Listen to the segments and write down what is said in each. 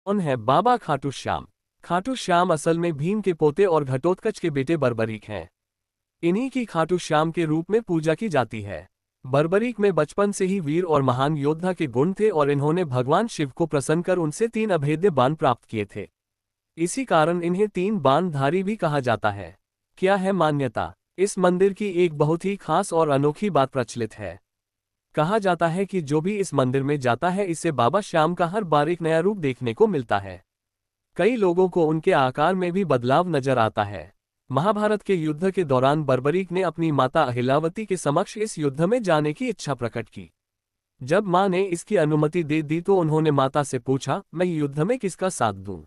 कौन है बाबा खाटू श्याम? खाटू श्याम असल में भीम के पोते और घटोत्कच के बेटे बर्बरीक हैं। इन्हीं की खाटू श्याम के रूप में पूजा की जाती है। बर्बरीक में बचपन से ही वीर और महान योद्धा के गुण थे और इन्होंने भगवान शिव को प्रसन्न कर उनसे 3 अभेद्य बाण प्राप्त किए थे। इसी कारण इन्हें 3 बाणधारी भी कहा जाता है। क्या है मान्यता? इस मंदिर की एक बहुत ही खास और अनोखी बात प्रचलित है। कहा जाता है कि जो भी इस मंदिर में जाता है इसे बाबा श्याम का हर बार एक नया रूप देखने को मिलता है। कई लोगों को उनके आकार में भी बदलाव नजर आता है। महाभारत के युद्ध के दौरान बर्बरीक ने अपनी माता अहिलावती के समक्ष इस युद्ध में जाने की इच्छा प्रकट की। जब मां ने इसकी अनुमति दे दी तो उन्होंने माता से पूछा, मैं युद्ध में किसका साथ दूं?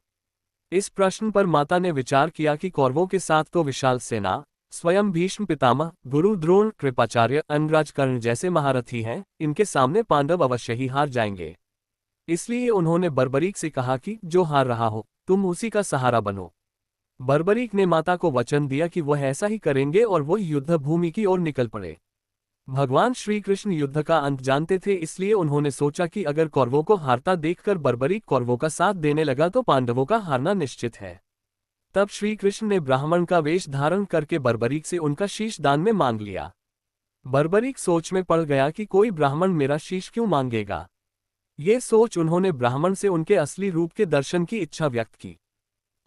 इस प्रश्न पर माता ने विचार किया कि कौरवों के साथ तो विशाल सेना, स्वयं भीष्म पितामह, गुरु द्रोण, कृपाचार्य, अंगराज कर्ण जैसे महारथी हैं, इनके सामने पांडव अवश्य ही हार जाएंगे। इसलिए उन्होंने बर्बरीक से कहा कि जो हार रहा हो तुम उसी का सहारा बनो। बर्बरीक ने माता को वचन दिया कि वह ऐसा ही करेंगे और वो युद्ध भूमि की ओर निकल पड़े। भगवान श्री कृष्ण युद्ध का अंत जानते थे, इसलिए उन्होंने सोचा कि अगर कौरवों को हारता देखकर बर्बरीक कौरवों का साथ देने लगा तो पांडवों का हारना निश्चित है। तब श्री कृष्ण ने ब्राह्मण का वेश धारण करके बर्बरीक से उनका शीश दान में मांग लिया। बर्बरीक सोच में पड़ गया कि कोई ब्राह्मण मेरा शीश क्यों मांगेगा। ये सोच उन्होंने ब्राह्मण से उनके असली रूप के दर्शन की इच्छा व्यक्त की।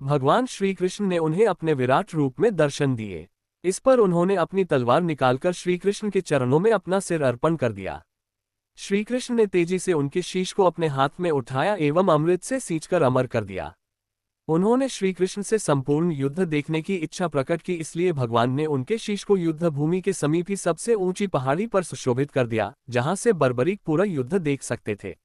भगवान श्री कृष्ण ने उन्हें अपने विराट रूप में दर्शन दिए। इस पर उन्होंने अपनी तलवार निकालकर श्री कृष्ण के चरणों में अपना सिर अर्पण कर दिया। श्री कृष्ण ने तेजी से उनके शीश को अपने हाथ में उठाया एवं अमृत से सींचकर अमर कर दिया। उन्होंने श्री कृष्ण से संपूर्ण युद्ध देखने की इच्छा प्रकट की, इसलिए भगवान ने उनके शीश को युद्ध भूमि के समीप ही सबसे ऊंची पहाड़ी पर सुशोभित कर दिया, जहां से बर्बरीक पूरा युद्ध देख सकते थे।